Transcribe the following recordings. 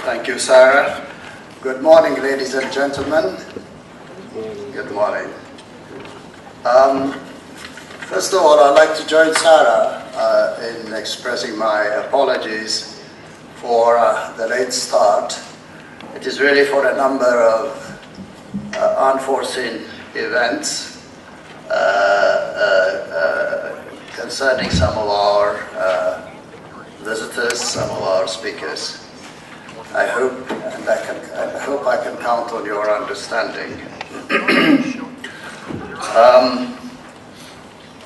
Thank you, Sarah. Good morning, ladies and gentlemen. Good morning. First of all, I'd like to join Sarah in expressing my apologies for the late start. It is really for a number of unforeseen events concerning some of our visitors, some of our speakers. I hope I can count on your understanding.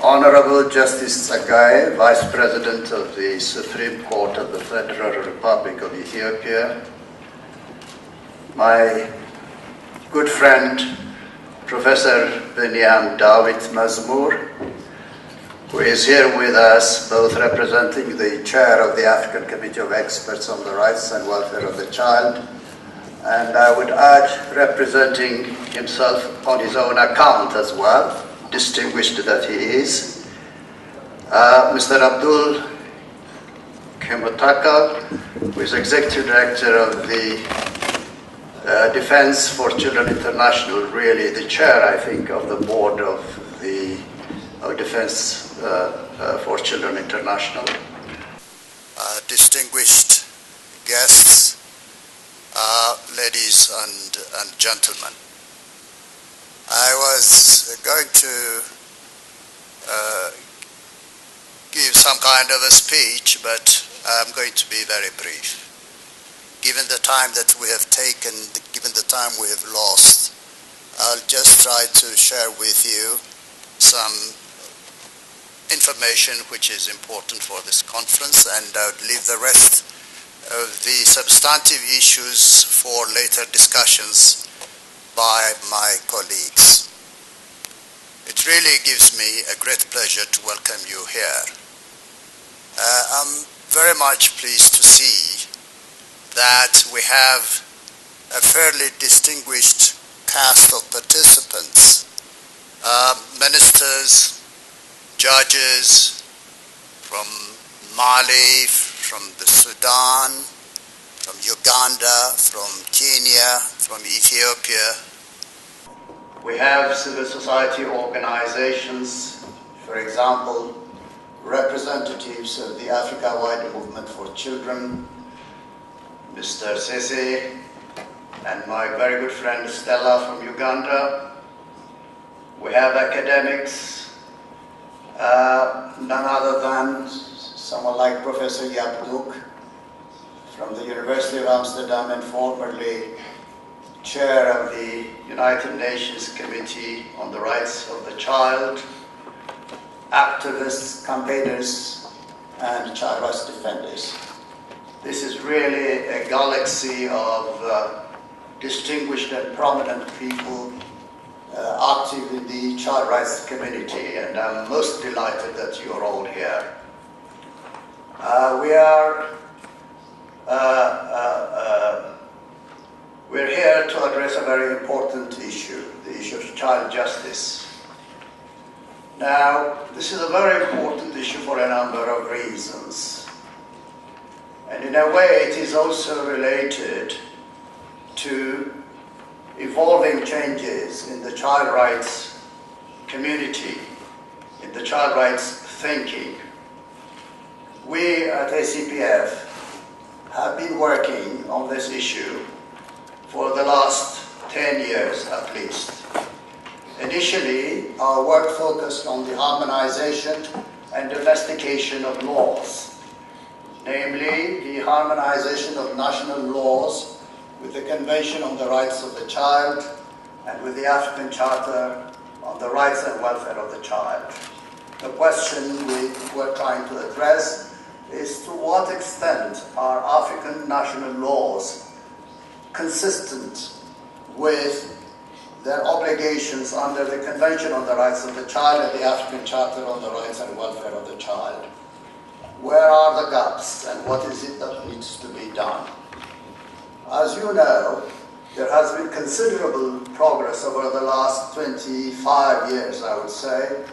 Honorable Justice Bequele, Vice President of the Supreme Court of the Federal Republic of Ethiopia, my good friend Professor Binyam David Mazmur, who is here with us, both representing the chair of the African Committee of Experts on the Rights and Welfare of the Child, and I would add, representing himself on his own account as well, distinguished that he is, Mr. Abdul Kemotaka, who is Executive Director of the Defense for Children International, really the chair, I think, of the board of the Defense for Children International. Distinguished guests, ladies and gentlemen, I was going to give some kind of a speech, but I'm going to be very brief. Given the time that we have taken, given the time we have lost, I'll just try to share with you some information which is important for this conference, and I'll leave the rest of the substantive issues for later discussions by my colleagues. It really gives me a great pleasure to welcome you here. I'm very much pleased to see that we have a fairly distinguished cast of participants, ministers, judges from Mali, from the Sudan, from Uganda, from Kenya, from Ethiopia. We have civil society organizations, for example, representatives of the Africa-wide Movement for Children, Mr. Sese, and my very good friend Stella from Uganda. We have academics, none other than someone like Professor Yapduk from the University of Amsterdam and formerly chair of the United Nations Committee on the Rights of the Child, activists, campaigners, and child rights defenders. This is really a galaxy of distinguished and prominent people active in the child rights community, and I'm most delighted that you're all here. We're here to address a very important issue, the issue of child justice. Now, this is a very important issue for a number of reasons. And in a way, it is also related to evolving changes in the child rights community, in the child rights thinking. We at ACPF have been working on this issue for the last 10 years at least. Initially, our work focused on the harmonization and domestication of laws, namely the harmonization of national laws with the Convention on the Rights of the Child and with the African Charter on the Rights and Welfare of the Child. The question we were trying to address is to what extent are African national laws consistent with their obligations under the Convention on the Rights of the Child and the African Charter on the Rights and Welfare of the Child. Where are the gaps and what is it that needs to be done? As you know, there has been considerable progress over the last 25 years, I would say,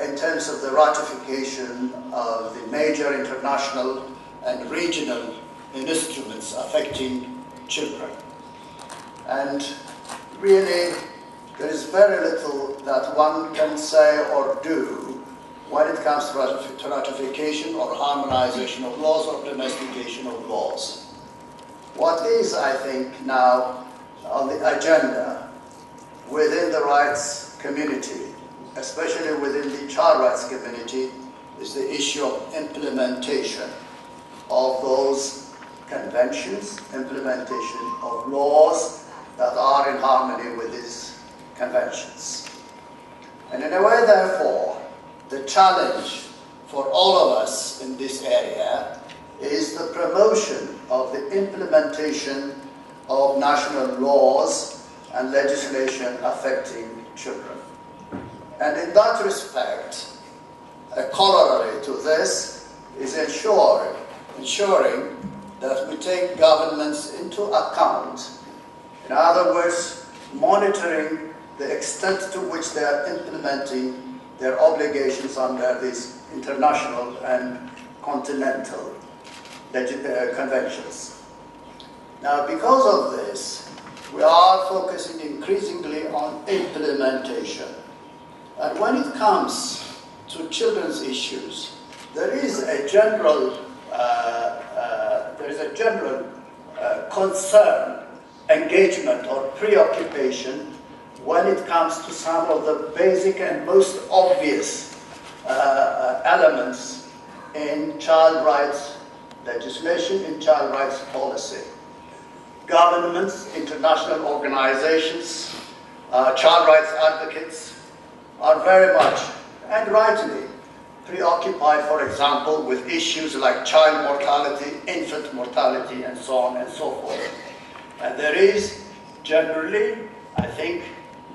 in terms of the ratification of the major international and regional in instruments affecting children. And really, there is very little that one can say or do when it comes to ratification or harmonization of laws or domestication of laws. What is, I think, now on the agenda within the rights community, especially within the child rights community, is the issue of implementation of those conventions, implementation of laws that are in harmony with these conventions. And in a way, therefore, the challenge for all of us in this area is the promotion of the implementation of national laws and legislation affecting children. And in that respect, a corollary to this is ensuring that we take governments into account. In other words, monitoring the extent to which they are implementing their obligations under these international and continental conventions. Now, because of this, we are focusing increasingly on implementation. And when it comes to children's issues, there is a general concern, engagement, or preoccupation when it comes to some of the basic and most obvious elements in child rights legislation, in child rights policy. Governments, international organizations, child rights advocates are very much, and rightly, preoccupied, for example, with issues like child mortality, infant mortality, and so on and so forth. And there is generally, I think,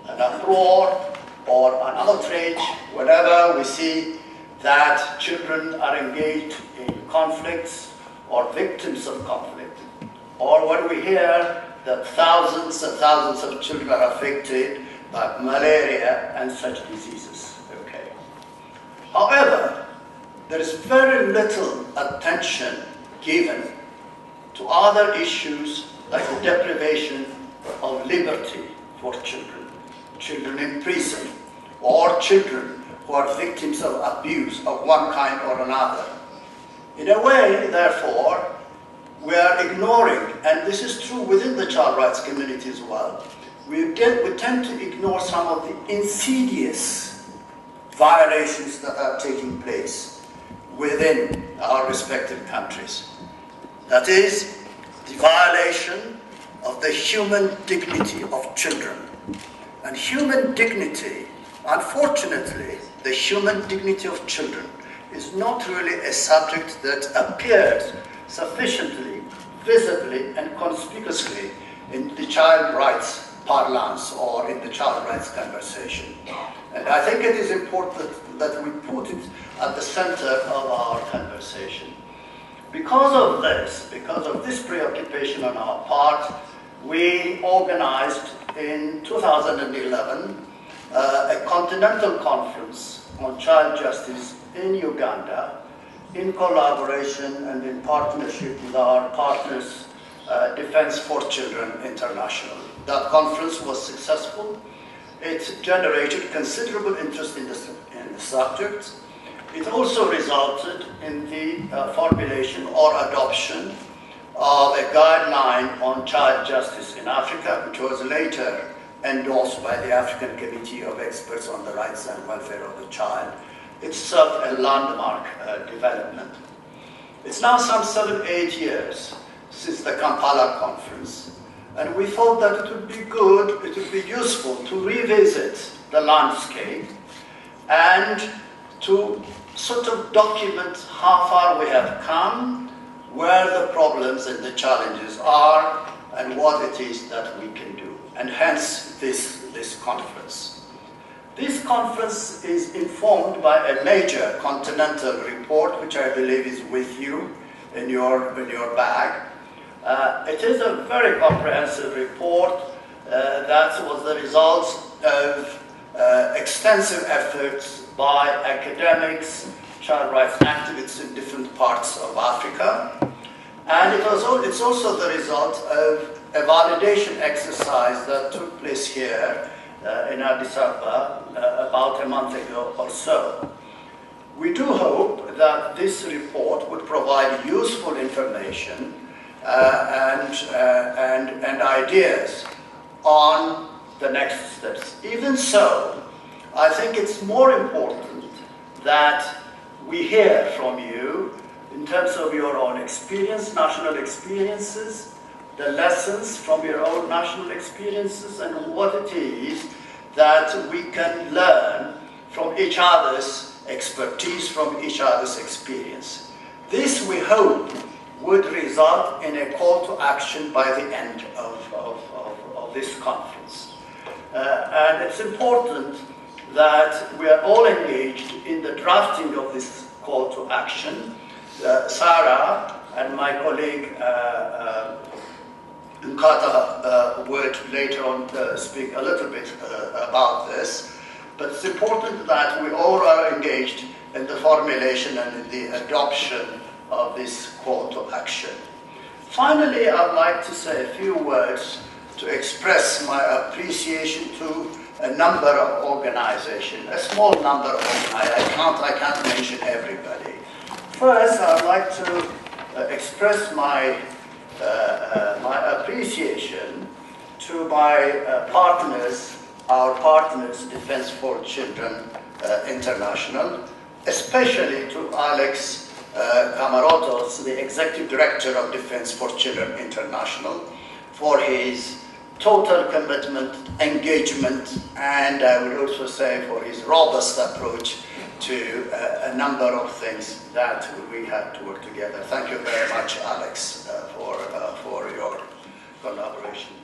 an uproar or an outrage whenever we see that children are engaged in conflicts or victims of conflict, or when we hear that thousands and thousands of children are affected by malaria and such diseases. Okay. However, there is very little attention given to other issues like the deprivation of liberty for children, children in prison, or children who are victims of abuse of one kind or another. In a way, therefore, we are ignoring, and this is true within the child rights community as well, we tend to ignore some of the insidious violations that are taking place within our respective countries. That is, the violation of the human dignity of children. And human dignity, unfortunately, the human dignity of children is not really a subject that appears sufficiently, visibly, and conspicuously in the child rights parlance or in the child rights conversation. And I think it is important that we put it at the center of our conversation. Because of this preoccupation on our part, we organized in 2011 a Continental Conference on Child Justice in Uganda, in collaboration and in partnership with our partners, Defense for Children International. That conference was successful. It generated considerable interest in the subject. It also resulted in the formulation or adoption of a guideline on child justice in Africa, which was later endorsed by the African Committee of Experts on the Rights and Welfare of the Child. It served a landmark development. It's now some 7-8 years since the Kampala conference, and we thought that it would be good, it would be useful to revisit the landscape and to sort of document how far we have come, where the problems and the challenges are, and what it is that we can do, and hence this conference. This conference is informed by a major continental report, which I believe is with you in your bag. It is a very comprehensive report that was the result of extensive efforts by academics, child rights activists in different parts of Africa. And it's also the result of a validation exercise that took place here in Addis Ababa about a month ago or so. We do hope that this report would provide useful information and ideas on the next steps. Even so, I think it's more important that we hear from you in terms of your own experience, national experiences, the lessons from your own national experiences, and what it is that we can learn from each other's expertise, from each other's experience. This, we hope, would result in a call to action by the end of this conference. And it's important that we are all engaged in the drafting of this call to action. Sarah and my colleague Nkata would later on speak a little bit about this, but it's important that we all are engaged in the formulation and in the adoption of this call to action. Finally, I'd like to say a few words to express my appreciation to a number of organizations, a small number of organizations. I can't mention everybody. First, I'd like to express my appreciation to my partners, our partners, Defense for Children International, especially to Alex Camarotos, the Executive Director of Defense for Children International, for his total commitment, engagement, and I would also say for his robust approach to a number of things that we had to work together. Thank you very much, Alex, for your collaboration.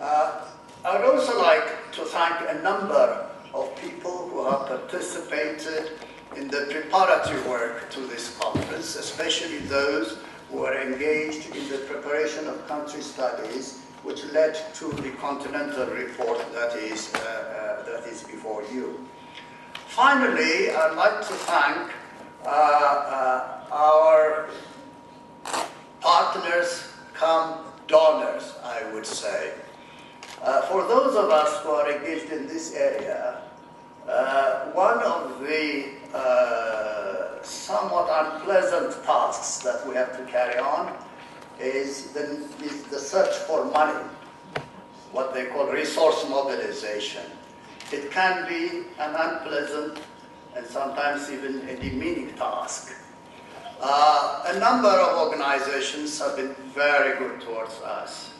I would also like to thank a number of people who have participated in the preparatory work to this conference, especially those who are engaged in the preparation of country studies, which led to the Continental report that is before you. Finally, I'd like to thank our partners come donors, I would say. For those of us who are engaged in this area, one of the somewhat unpleasant tasks that we have to carry on is the search for money, what they call resource mobilization. It can be an unpleasant and sometimes even a demeaning task. A number of organizations have been very good towards us.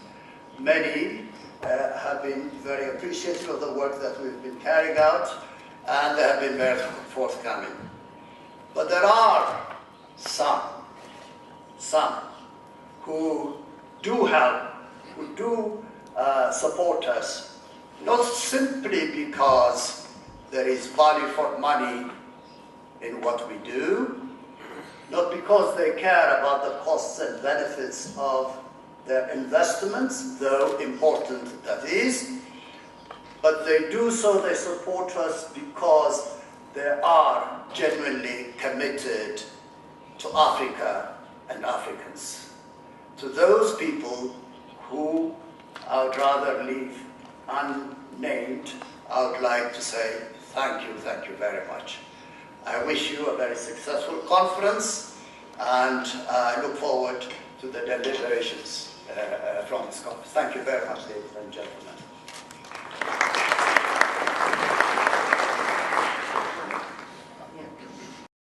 Many have been very appreciative of the work that we've been carrying out, and they have been very forthcoming. But there are some who do help, who do support us, not simply because there is value for money in what we do, not because they care about the costs and benefits of their investments, though important that is, but they do so, they support us because they are genuinely committed to Africa and Africans. To those people who I would rather leave unnamed, I would like to say thank you very much. I wish you a very successful conference, and I look forward to the deliberations from this conference. Thank you very much, ladies and gentlemen.